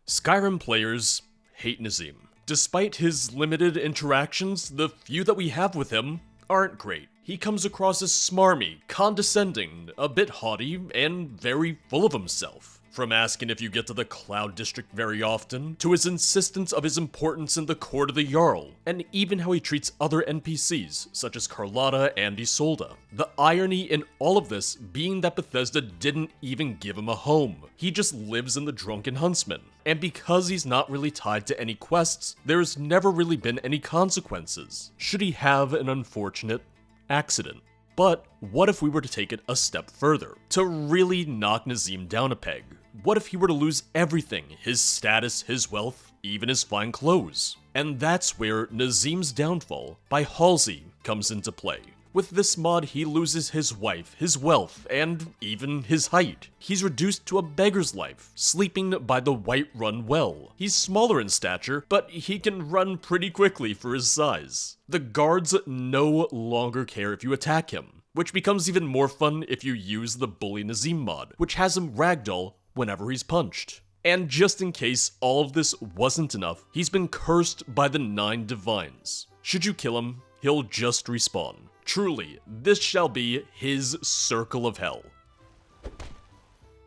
Skyrim players hate Nazeem. Despite his limited interactions, the few that we have with him aren't great. He comes across as smarmy, condescending, a bit haughty, and very full of himself. From asking if you get to the Cloud District very often, to his insistence of his importance in the court of the Jarl, and even how he treats other NPCs, such as Carlotta and Isolde. The irony in all of this being that Bethesda didn't even give him a home. He just lives in the Drunken Huntsman. And because he's not really tied to any quests, there's never really been any consequences, should he have an unfortunate accident. But what if we were to take it a step further, to really knock Nazeem down a peg? What if he were to lose everything, his status, his wealth, even his fine clothes? And that's where Nazeem's Downfall by Holzey comes into play. With this mod, he loses his wife, his wealth, and even his height. He's reduced to a beggar's life, sleeping by the Whiterun well. He's smaller in stature, but he can run pretty quickly for his size. The guards no longer care if you attack him, which becomes even more fun if you use the Bully Nazeem mod, which has him ragdoll whenever he's punched. And just in case all of this wasn't enough, he's been cursed by the 9 divines. Should you kill him, he'll just respawn. Truly, this shall be his circle of hell.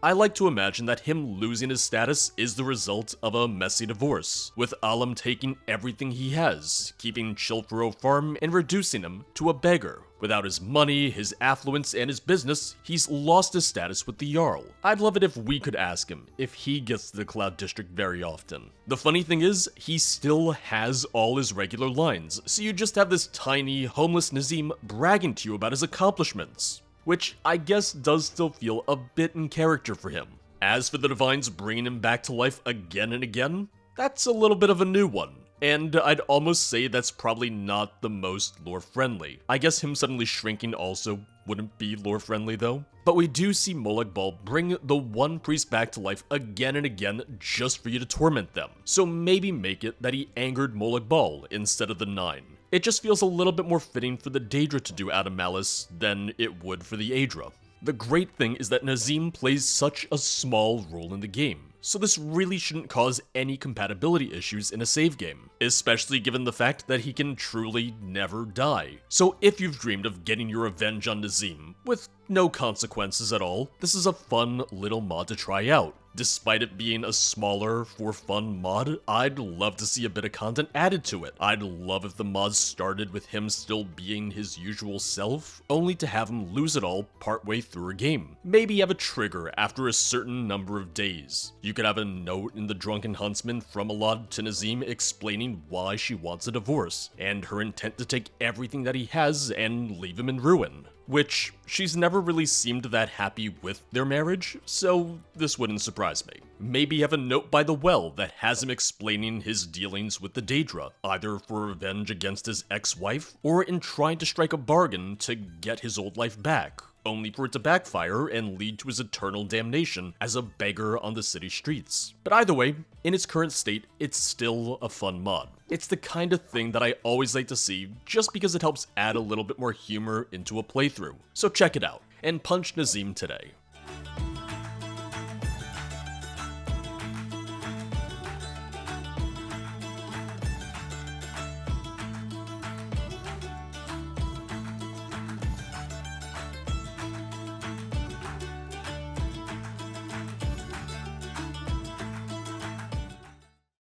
I like to imagine that him losing his status is the result of a messy divorce, with Alum taking everything he has, keeping Chilfaro Farm and reducing him to a beggar. Without his money, his affluence, and his business, he's lost his status with the Jarl. I'd love it if we could ask him if he gets to the Cloud District very often. The funny thing is, he still has all his regular lines, so you just have this tiny, homeless Nazeem bragging to you about his accomplishments, which I guess does still feel a bit in character for him. As for the Divines bringing him back to life again and again, that's a little bit of a new one. And I'd almost say that's probably not the most lore-friendly. I guess him suddenly shrinking also wouldn't be lore-friendly though. But we do see Molag Bal bring the one priest back to life again and again just for you to torment them. So maybe make it that he angered Molag Bal instead of the 9. It just feels a little bit more fitting for the Daedra to do out of malice than it would for the Aedra. The great thing is that Nazeem plays such a small role in the game, so this really shouldn't cause any compatibility issues in a save game, especially given the fact that he can truly never die. So if you've dreamed of getting your revenge on Nazeem, with no consequences at all, this is a fun little mod to try out. Despite it being a smaller, for fun mod, I'd love to see a bit of content added to it. I'd love if the mod started with him still being his usual self, only to have him lose it all partway through a game. Maybe have a trigger after a certain number of days. You could have a note in the Drunken Huntsman from Alad to Nazeem explaining why she wants a divorce, and her intent to take everything that he has and leave him in ruin. Which, she's never really seemed that happy with their marriage, so this wouldn't surprise me. Maybe have a note by the well that has him explaining his dealings with the Daedra, either for revenge against his ex-wife, or in trying to strike a bargain to get his old life back, only for it to backfire and lead to his eternal damnation as a beggar on the city streets. But either way, in its current state, it's still a fun mod. It's the kind of thing that I always like to see just because it helps add a little bit more humor into a playthrough. So check it out, and punch Nazeem today.